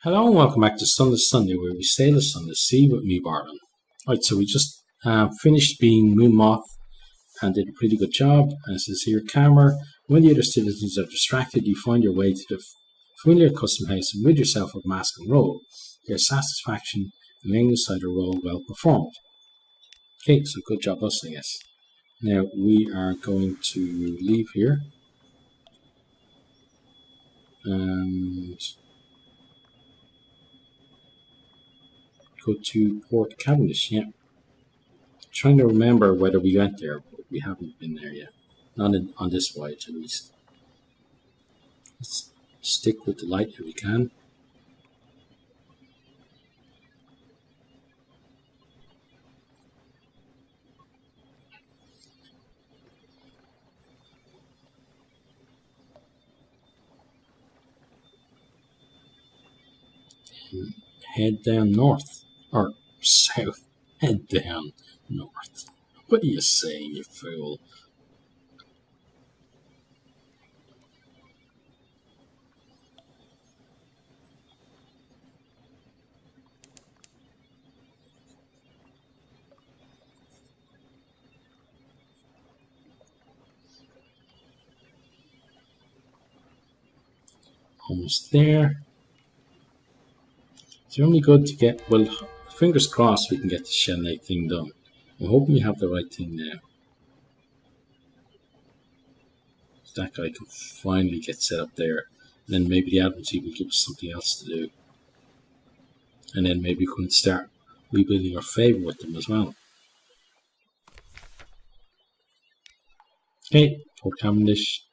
Hello and welcome back to Sunless Sunday, where we sail the Sunless Sea with me, Bardon. Right, so we just finished being Moon Moth and did a pretty good job. And it says here, calmer. When the other citizens are distracted, you find your way to the familiar custom house and rid yourself of mask and robe. Your satisfaction in laying aside a role well performed. Okay, so good job us, I guess. Now we are going to leave here. And go to Port Cavendish, yeah. Trying to remember whether we went there, but we haven't been there yet. Not on this voyage, at least. Let's stick with the light if we can. And head down north. Or south. Head down north. What are you saying, you fool? Almost there. It's only good to get, well, fingers crossed we can get the Shell Lake thing done. I'm hoping we have the right thing now. So that guy can finally get set up there. And then maybe the Admiralty will give us something else to do. And then maybe we can start rebuilding our favour with them as well. Okay, Port Cavendish.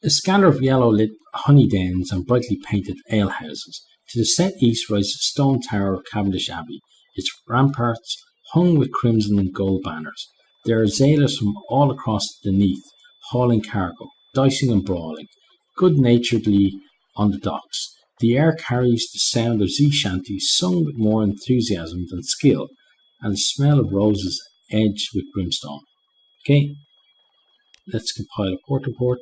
A scatter of yellow lit honey dens and brightly painted alehouses. To the south-east rises the stone tower of Cavendish Abbey, its ramparts hung with crimson and gold banners. There are sailors from all across the Neath, hauling cargo, dicing and brawling, good-naturedly on the docks. The air carries the sound of sea shanties sung with more enthusiasm than skill, and the smell of roses edged with brimstone. Okay, let's compile a port report.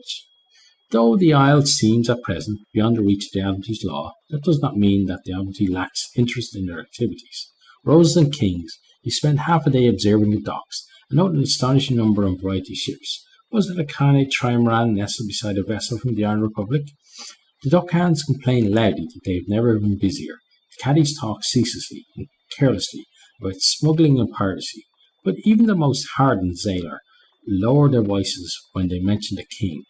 Though the Isle seems at present beyond the reach of the Admiralty's law, that does not mean that the Admiralty lacks interest in their activities. Roses and kings, you spend half a day observing the docks, and note an astonishing number and variety of ships. Was it a Cane trimaran nestled beside a vessel from the Iron Republic? The dockhands complain loudly that they have never been busier. The caddies talk ceaselessly and carelessly about smuggling and piracy, but even the most hardened sailor lower their voices when they mention the king.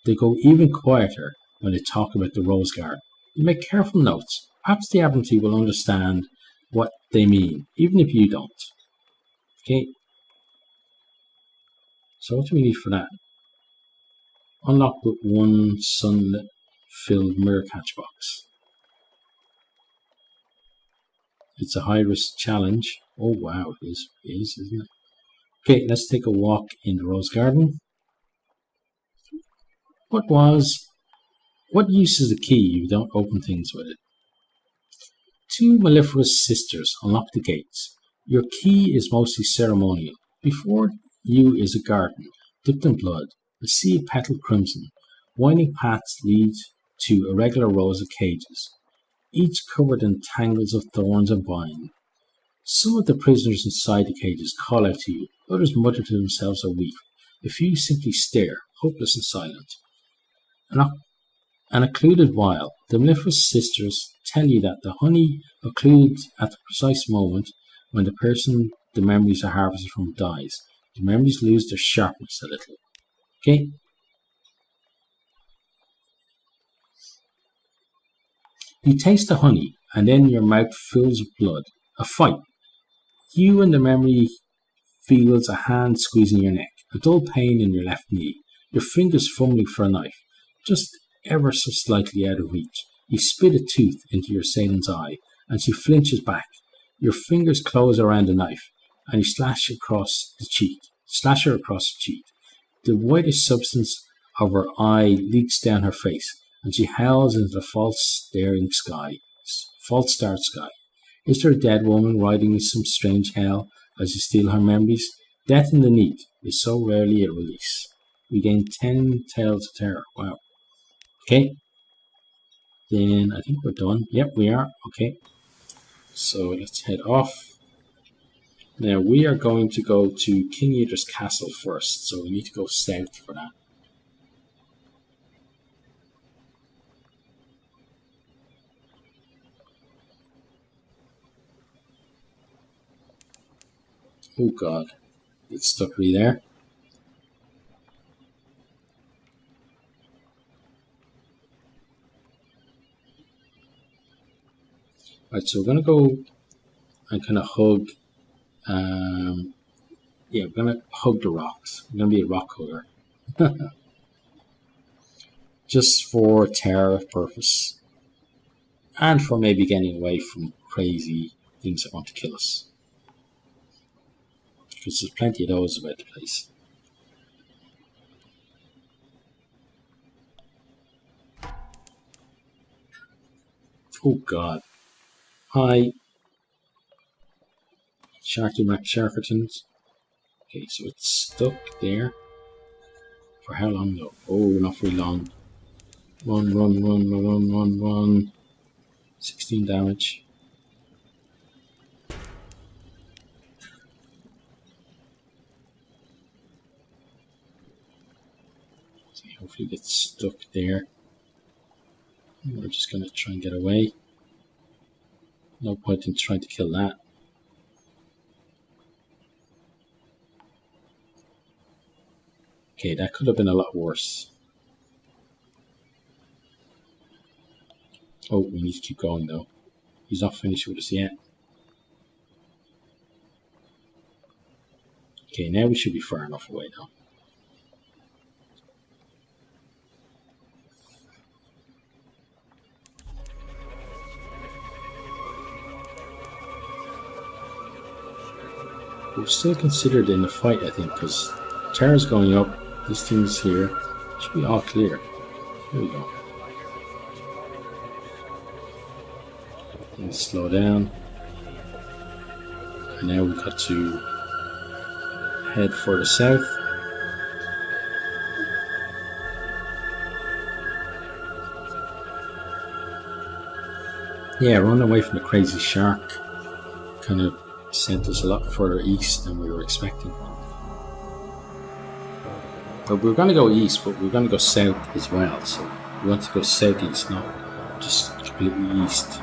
They go even quieter when they talk about the Rose Garden. You make careful notes. Perhaps the Admiralty will understand what they mean, even if you don't. Okay. So what do we need for that? Unlock with one sunlit-filled mirror catch box. It's a high-risk challenge. Oh wow, it is, isn't it? Okay, let's take a walk in the Rose Garden. What use is a key if you don't open things with it? Two mellifluous sisters unlock the gates. Your key is mostly ceremonial. Before you is a garden, dipped in blood, a sea of petaled crimson. Winding paths lead to irregular rows of cages, each covered in tangles of thorns and vine. Some of the prisoners inside the cages call out to you, others mutter to themselves or weep. A few simply stare, hopeless and silent. An occluded vial. The mellifluous sisters tell you that the honey occludes at the precise moment when the memories are harvested from dies. The memories lose their sharpness a little. Okay? You taste the honey, and then your mouth fills with blood. A fight. You and the memory feels a hand squeezing your neck, a dull pain in your left knee, your fingers fumbling for a knife, just ever so slightly out of reach. You spit a tooth into your assailant's eye, and she flinches back. Your fingers close around the knife, and you slash her across the cheek. The whitish substance of her eye leaks down her face, and she howls into the false-starred sky. Is there a dead woman riding in some strange hell as you steal her memories? Death in the Neath is so rarely a release. We gain 10 Tales of Terror. Wow. Okay. Then I think we're done. Yep, we are. Okay. So let's head off. Now we are going to go to King Eater's castle first, so we need to go south for that. Oh god, it's stuck me there. Right, so we're gonna go and kind of hug. Yeah, we're gonna hug the rocks. We're gonna be a rock hugger, just for terror purpose, and for maybe getting away from crazy things that want to kill us. Because there's plenty of those about the place. Oh god. Hi. Sharky Mac Sharkertons. Okay, so it's stuck there. For how long though? Oh, not very long. Run, run, run, run, run, run. 16 damage. Hopefully it gets stuck there. We're just going to try and get away. No point in trying to kill that. Okay, that could have been a lot worse. Oh, we need to keep going though. He's not finished with us yet. Okay, now we should be far enough away now. We're still considered in the fight, I think, because Tara's going up, this thing's here. It should be all clear. There we go. Let's slow down. And now we've got to head further south. Yeah, running away from the crazy shark kind of sent us a lot further east than we were expecting. But we were going to go east, but we were going to go south as well. So we want to go southeast, not just completely east.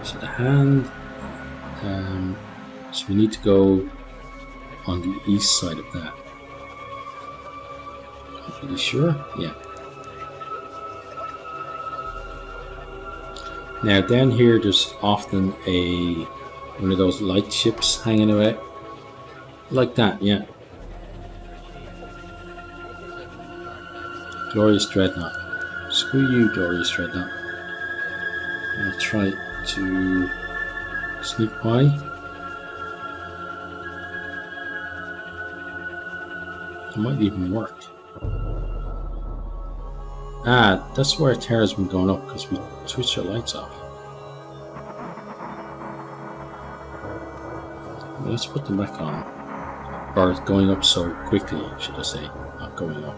So the hand, so we need to go on the east side of that. I'm pretty sure, yeah. Now down here there's often one of those light ships hanging about. Like that, yeah. Glorious Dreadnought. Screw you, Glorious Dreadnought. I'm gonna try to sneak by. It might even work. Ah, that's where Terra's been going up because we switched our lights off. Well, let's put them back on. Or going up so quickly, should I say, not going up.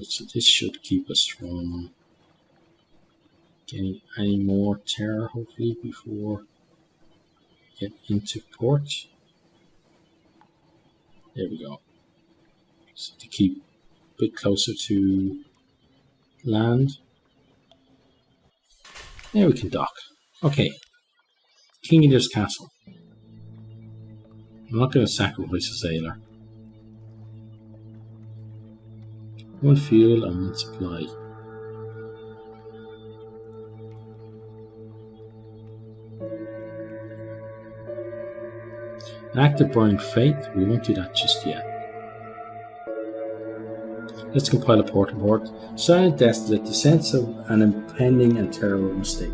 So this should keep us from getting any more terror, hopefully, before we get into port. There we go. So to keep a bit closer to land. There we can dock. Okay. King Eater's castle. I'm not going to sacrifice a sailor. One fuel and one supply. An act of burning faith, we won't do that just yet. Let's compile a port report. Silent desolate, the sense of an impending and terrible mistake.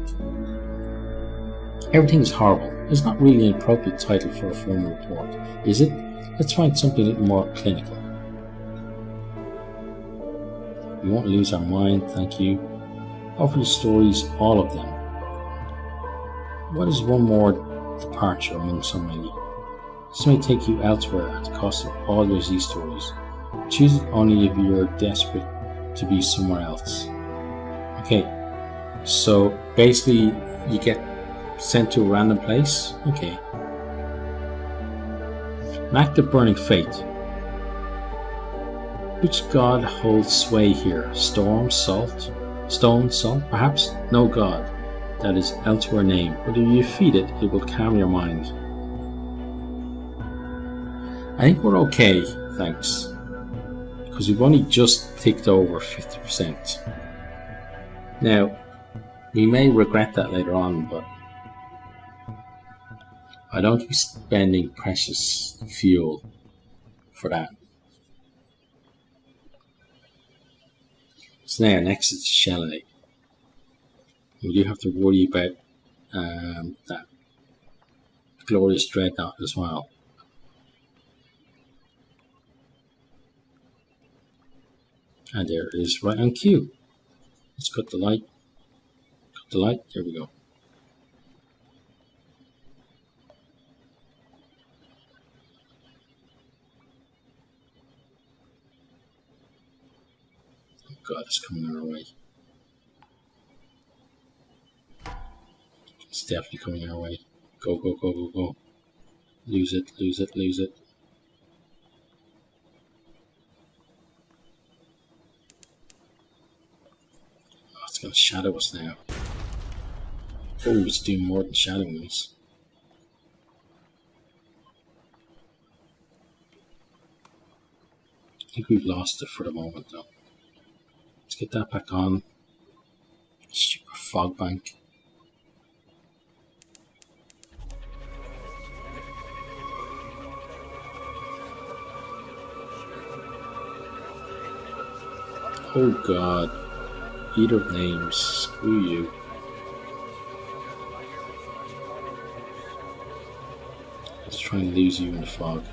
Everything is horrible. It's not really an appropriate title for a formal report, is it? Let's find something a little more clinical. We won't lose our mind, thank you. Offer the stories, all of them. What is one more departure among so many? This may take you elsewhere at the cost of all your Z stories. Choose it only if you're desperate to be somewhere else. Okay, so basically you get sent to a random place. Okay. An act of burning fate. Which god holds sway here? Storm, salt, stone, salt? Perhaps no god that is elsewhere named, but if you feed it, it will calm your mind. I think we're okay, thanks, because we've only just ticked over 50%. Now, we may regret that later on, but I don't be spending precious fuel for that. So now, next is the chalet. We do have to worry about that glorious dreadnought as well. And there it is, right on cue. Let's cut the light. Cut the light. There we go. Oh God, it's coming our way. It's definitely coming our way. Go, go, go, go, go. Lose it, lose it, lose it. Oh, it's going to shadow us now. Oh, it's doing more than shadowing us. I think we've lost it for the moment though. Let's get that back on. Stupid fog bank. Oh God, eater of names, screw you. Let's try and lose you in the fog.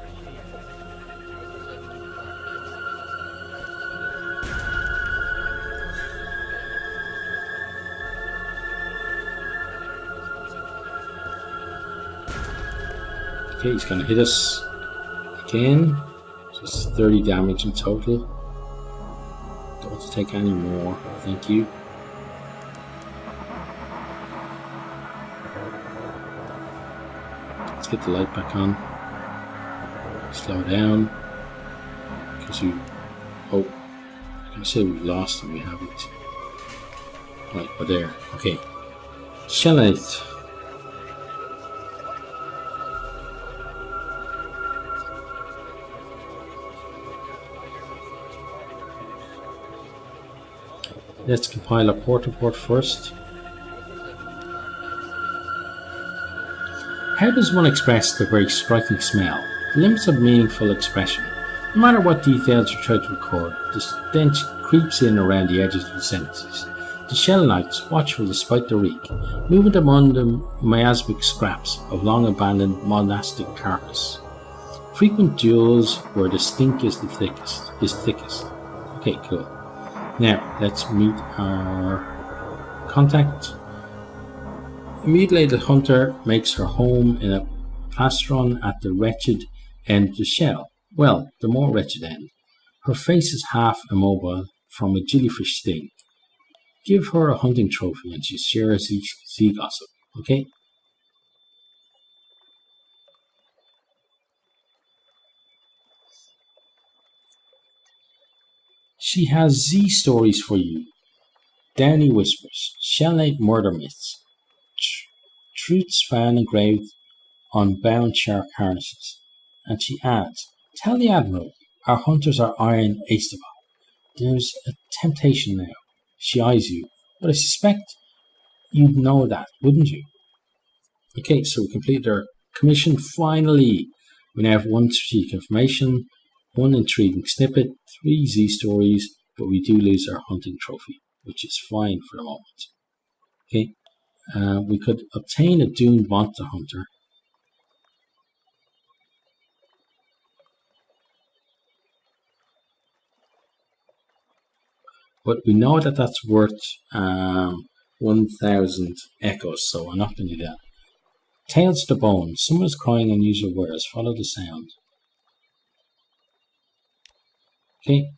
Okay, he's gonna hit us again. Just 30 damage in total. Don't want to take any more, thank you. Let's get the light back on. Slow down. Because we... Oh, I was going to say we've lost and we haven't. Right, we're there. Okay. Shellite. Let's compile a port report first. How does one express the very striking smell? The limits of meaningful expression. No matter what details you try to record, the stench creeps in around the edges of the sentences. The Shellenites, watchful despite the reek, moving among the miasmic scraps of long abandoned monastic carcass. Frequent duels where the stink is thickest. Okay, cool. Now, let's meet our contact. A mutilated hunter makes her home in a plastron at the wretched end of the shell. Well, the more wretched end. Her face is half immobile from a jellyfish sting. Give her a hunting trophy and she shares sea gossip, okay? She has Z stories for you. Downy whispers, Shellite murder myths, truths found engraved on bound shark harnesses. And she adds, tell the Admiral, our hunters are iron Aestabal. There's a temptation now. She eyes you, but I suspect you'd know that, wouldn't you? Okay, so we completed our commission finally. We now have 1 strategic information, 1 intriguing snippet, 3 Z stories, but we do lose our hunting trophy, which is fine for the moment. Okay, we could obtain a doomed monster hunter. But we know that that's worth 1,000 echoes, so I'm not going to do that. Tails to the bone. Someone is crying unusual words. Follow the sound. Okay.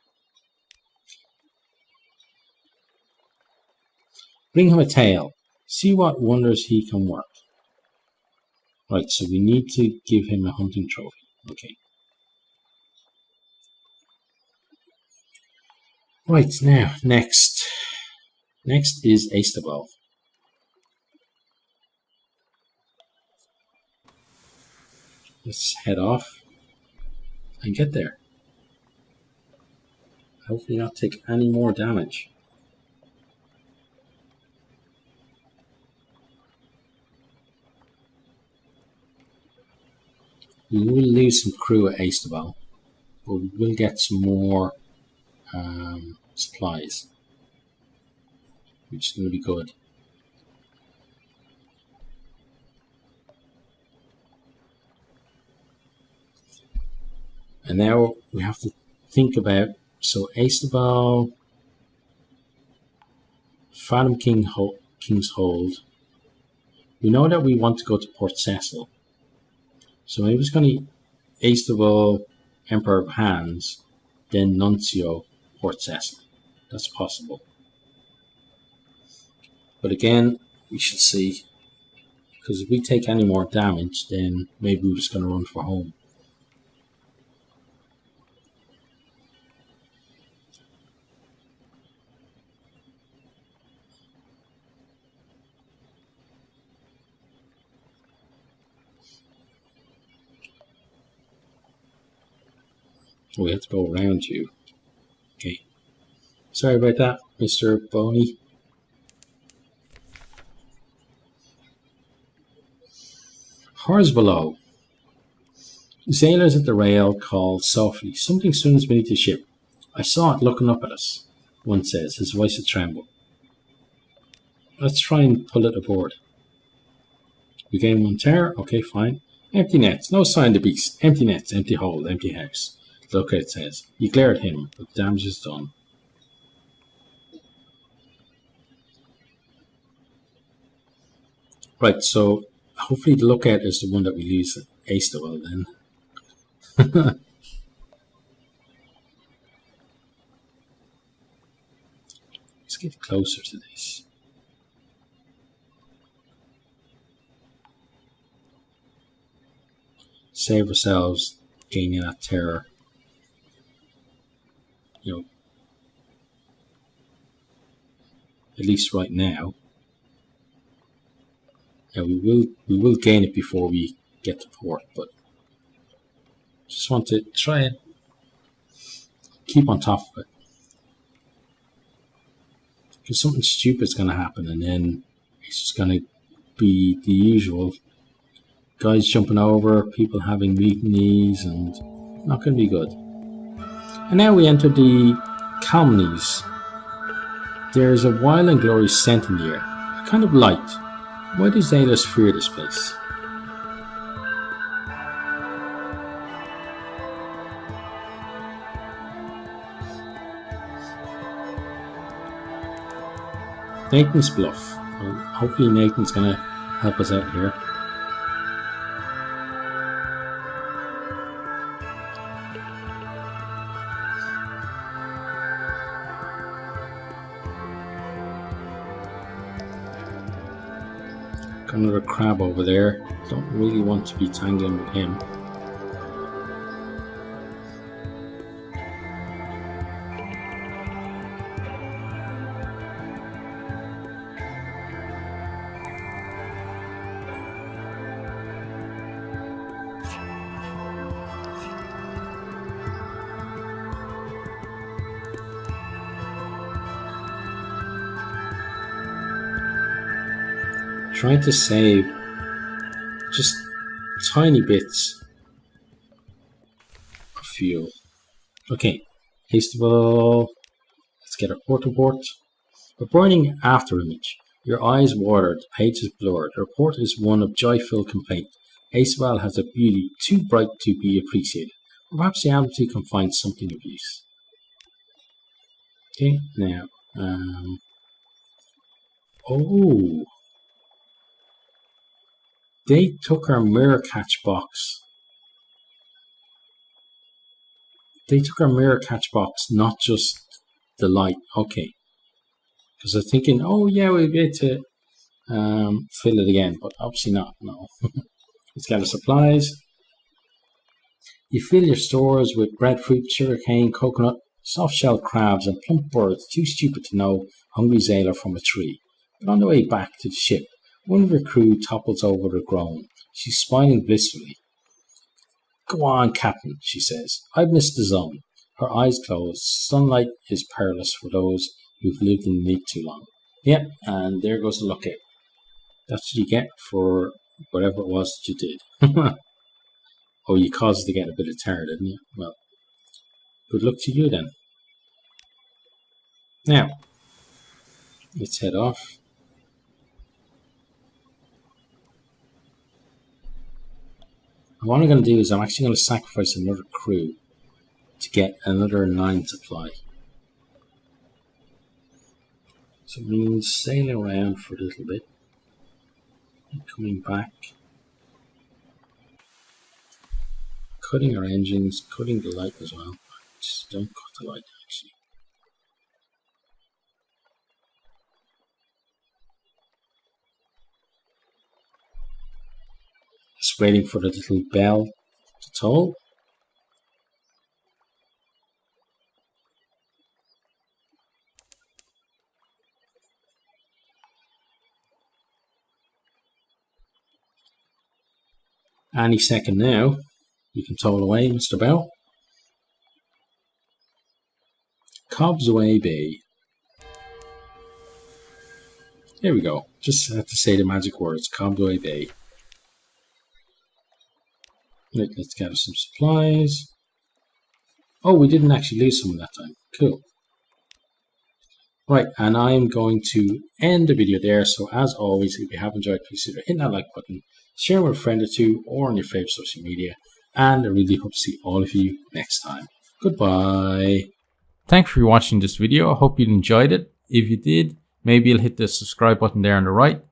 Bring him a tail. See what wonders he can work. Right, so we need to give him a hunting trophy. Okay. Right, now, next. Next is Aestabal. Let's head off and get there. Hopefully not take any more damage. We will lose some crew at Aestabal, but we will get some more supplies, which is going to be good. And now we have to think about, so Aestabal, Fathom King's Hold. We know that we want to go to Port Cecil. So maybe it's going to Aestabal, Emperor of Hands, then Nuncio, Port Cecil. That's possible. But again, we shall see. Because if we take any more damage, then maybe we're just going to run for home. We have to go around you. Okay. Sorry about that, Mr. Boney. Horrors below. Sailors at the rail call softly. Something swims beneath the ship. I saw it looking up at us, one says, his voice a tremble. Let's try and pull it aboard. We gain one tear. Okay, fine. Empty nets. No sign of the beast. Empty nets. Empty hold. Empty house. The lookout says. You glare at him, but the damage is done. Right, so hopefully the lookout is the one that we lose at Aestabal then. Let's get closer to this. Save ourselves gaining that terror. You know, at least right now. Yeah, we will gain it before we get to port, but just want to try and keep on top of it. Because something stupid is going to happen, and then it's just going to be the usual. Guys jumping over, people having mutinies, and not going to be good. And now we enter the Calumnies. There's a wild and glorious scent in the air, kind of light. Why do sailors fear this place? Nathan's bluff. Well, hopefully Nathan's going to help us out here. Got another crab over there. Don't really want to be tangling with him. Trying to save just tiny bits of fuel. Okay, Aestabal. Let's get our port report. A burning after image. Your eyes watered, the page is blurred. The report is one of joyful complaint. Aestabal has a beauty too bright to be appreciated. Or perhaps the Admiralty can find something of use. Okay, now, oh. They took our mirror catch box. They took our mirror catch box, not just the light. Okay. Because I'm thinking, oh yeah, we'll be able to fill it again, but obviously not. No. Let's get our supplies. You fill your stores with breadfruit, sugarcane, coconut, soft-shelled crabs, and plump birds too stupid to know hungry sailor from a tree. But on the way back to the ship, one of your crew topples over with a groan. She's smiling blissfully. Go on, Captain, she says. I've missed the zone. Her eyes closed. Sunlight is perilous for those who've lived in the heat too long. Yep, and there goes the luck out. That's what you get for whatever it was that you did. Oh, you caused it to get a bit of tar, didn't you? Well, good luck to you then. Now, let's head off. What I'm going to do is I'm actually going to sacrifice another crew to get another 9 supply. So it means sailing around for a little bit and coming back. Cutting our engines, cutting the light as well. Just don't cut the light actually. Just waiting for the little bell to toll. Any second now. You can toll away, Mr. Bell. Cobsway Bay. There we go. Just have to say the magic words. Cobsway Bay. Right, let's gather some supplies. Oh, we didn't actually lose someone that time. Cool. Right, and I'm going to end the video there. So as always, if you have enjoyed, please hit that like button, share with a friend or two, or on your favorite social media. And I really hope to see all of you next time. Goodbye. Thanks for watching this video. I hope you enjoyed it. If you did, maybe you'll hit the subscribe button there on the right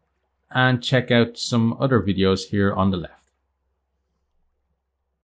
and check out some other videos here on the left.